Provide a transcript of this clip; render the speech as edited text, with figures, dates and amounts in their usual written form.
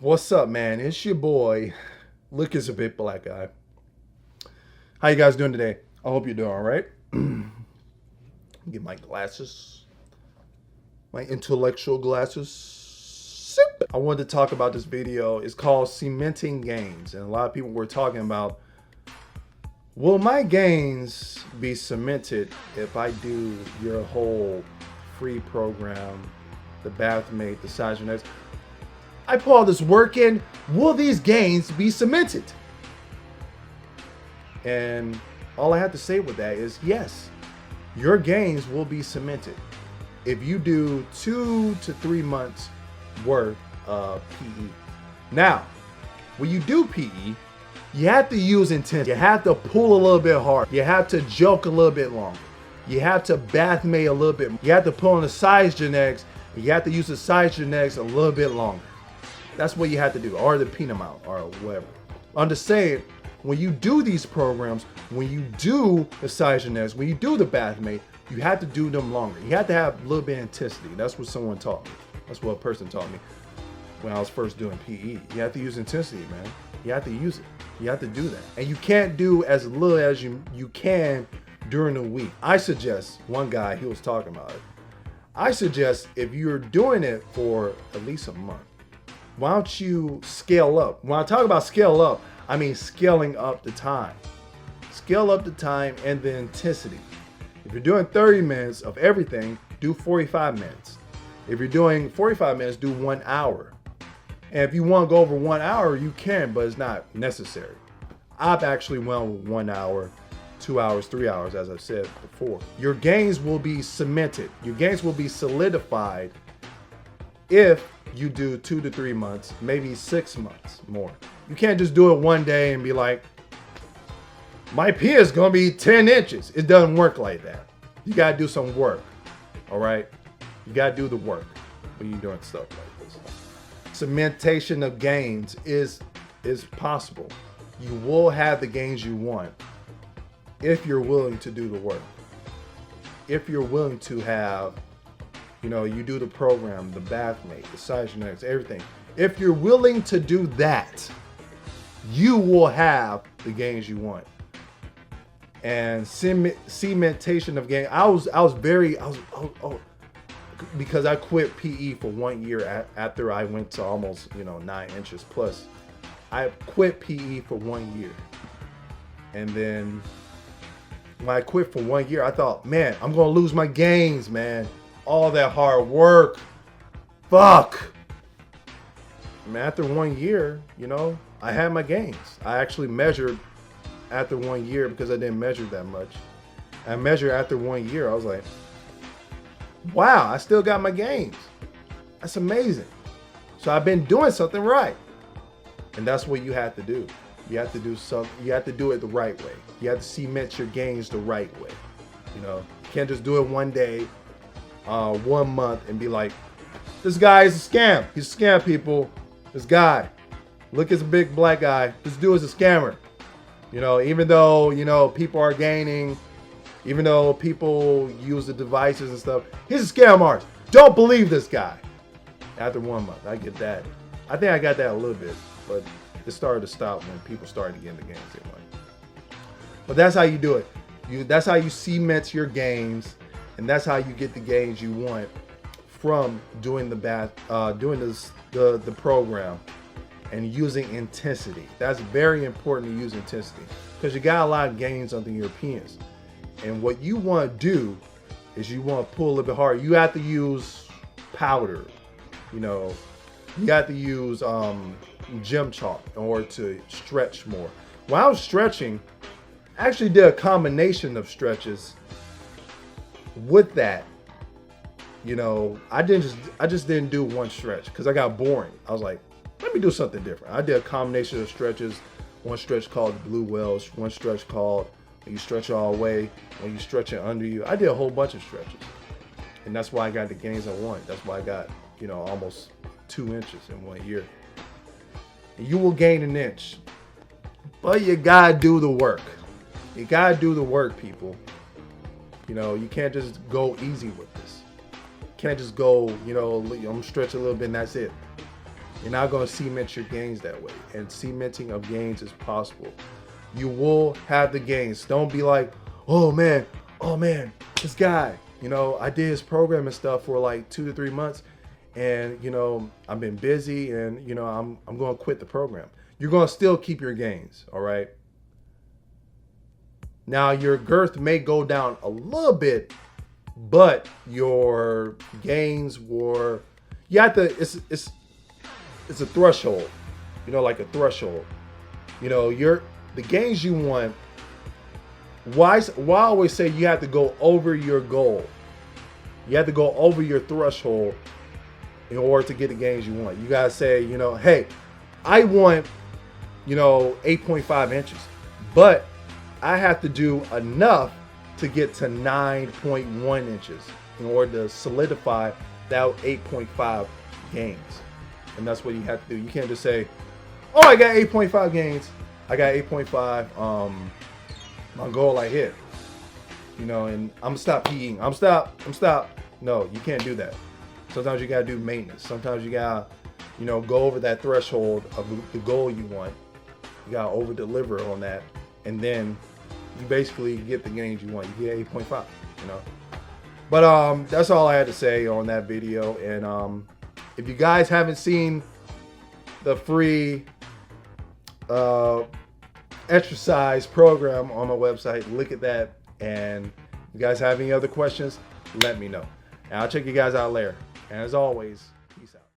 What's up, man? It's your boy, Lucas a Big Black Guy. How you guys doing today? I hope you're doing all right. Get my glasses, my intellectual glasses. I wanted to talk about this video. It's called Cementing Gains, and a lot of people were talking about, will my gains be cemented if I do your whole free program, the Bathmate, the SizeGenetics? I put all this work in. Will these gains be cemented? And all I have to say with that is yes, your gains will be cemented if you do 2 to 3 months worth of PE. Now, when you do PE, you have to use intensity. You have to pull a little bit hard. You have to joke a little bit longer. You have to Bathmate a little bit. You have to put on the SizeGenetics. You have to use the SizeGenetics a little bit longer. That's what you have to do, or the Penomet, or whatever. I'm just saying, when you do these programs, when you do the SizeGenetics, when you do the Bathmate, you have to do them longer. You have to have a little bit of intensity. That's what someone taught me. That's what a person taught me when I was first doing PE. You have to use intensity, man. You have to use it. You have to do that. And you can't do as little as you can during the week. I suggest, one guy, he was talking about it. I suggest if you're doing it for at least a month, why don't you scale up? When I talk about scale up, I mean scaling up the time. Scale up the time and the intensity. If you're doing 30 minutes of everything, do 45 minutes. If you're doing 45 minutes, do 1 hour. And if you want to go over 1 hour, you can, but it's not necessary. I've actually went with 1 hour, 2 hours, 3 hours, as I've said before. Your gains will be cemented. Your gains will be solidified if you do 2 to 3 months, maybe 6 months more. You can't just do it one day and be like, my P is gonna be 10 inches. It doesn't work like that. You gotta do some work, all right? You gotta do the work when you're doing stuff like this. Cementation of gains is possible. You will have the gains you want if you're willing to do the work. If you're willing to have, you do the program, the Bathmate, the SizeGenetics, everything. If you're willing to do that, you will have the gains you want. And cementation of gains. Because I quit PE for 1 year after I went to almost 9 inches plus. I quit PE for 1 year, and then when I quit for 1 year, I thought, man, I'm gonna lose my gains, man. All that hard work, fuck. Man, after 1 year, I had my gains. I actually measured after 1 year because I didn't measure that much. I measured after 1 year. I was like, wow, I still got my gains. That's amazing. So I've been doing something right. And that's what you have to do. You have to do something. You have to do it the right way. You have to cement your gains the right way. You can't just do it one day, 1 month, and be like, this guy is a scam. He's a scam, people. This guy, look, it's a big black guy. This dude is a scammer. Even though, people are gaining, even though people use the devices and stuff, he's a scam artist. Don't believe this guy. After 1 month, I get that. I think I got that a little bit, but it started to stop when people started getting the gains they want. But that's how you do it. That's how you cement your gains, and that's how you get the gains you want from doing the program and using intensity. That's very important to use intensity because you got a lot of gains under your penis. And what you want to do is you want to pull a little bit harder. You have to use powder. You got to use gym chalk in order to stretch more. When I was stretching, I actually did a combination of stretches with that. I just didn't do one stretch because I got boring. I was like, let me do something different. I did a combination of stretches. One stretch called blue whales, one stretch called when you stretch all the way, when you stretch it under you. I did a whole bunch of stretches. And that's why I got the gains I want. That's why I got, almost 2 inches in 1 year. And you will gain an inch. But you gotta do the work. You gotta do the work, people. You can't just go easy with this. You can't just go, I'm stretching a little bit and that's it. You're not going to cement your gains that way. And cementing of gains is possible. You will have the gains. Don't be like, oh man, this guy, you know, I did his program and stuff for like 2 to 3 months, and you know, I've been busy, and you know, I'm going to quit the program. You're going to still keep your gains, all right? Now your girth may go down a little bit, but your gains were, you have to, it's a threshold, you know, like a threshold. You know, the gains you want, why I always say you have to go over your goal. You have to go over your threshold in order to get the gains you want. You gotta say, you know, hey, I want, you know, 8.5 inches, but I have to do enough to get to 9.1 inches in order to solidify that 8.5 gains. And that's what you have to do. You can't just say, oh, I got 8.5 gains. I got 8.5. My goal I hit. You know, and I'm stop eating. I'm stop. No, you can't do that. Sometimes you gotta do maintenance. Sometimes you gotta, you know, go over that threshold of the goal you want. You gotta over deliver on that, and then you basically get the gains you want. You get 8.5. You know. But that's all I had to say on that video. And if you guys haven't seen the free exercise program on my website, look at that. And if you guys have any other questions, let me know. And I'll check you guys out later. And as always,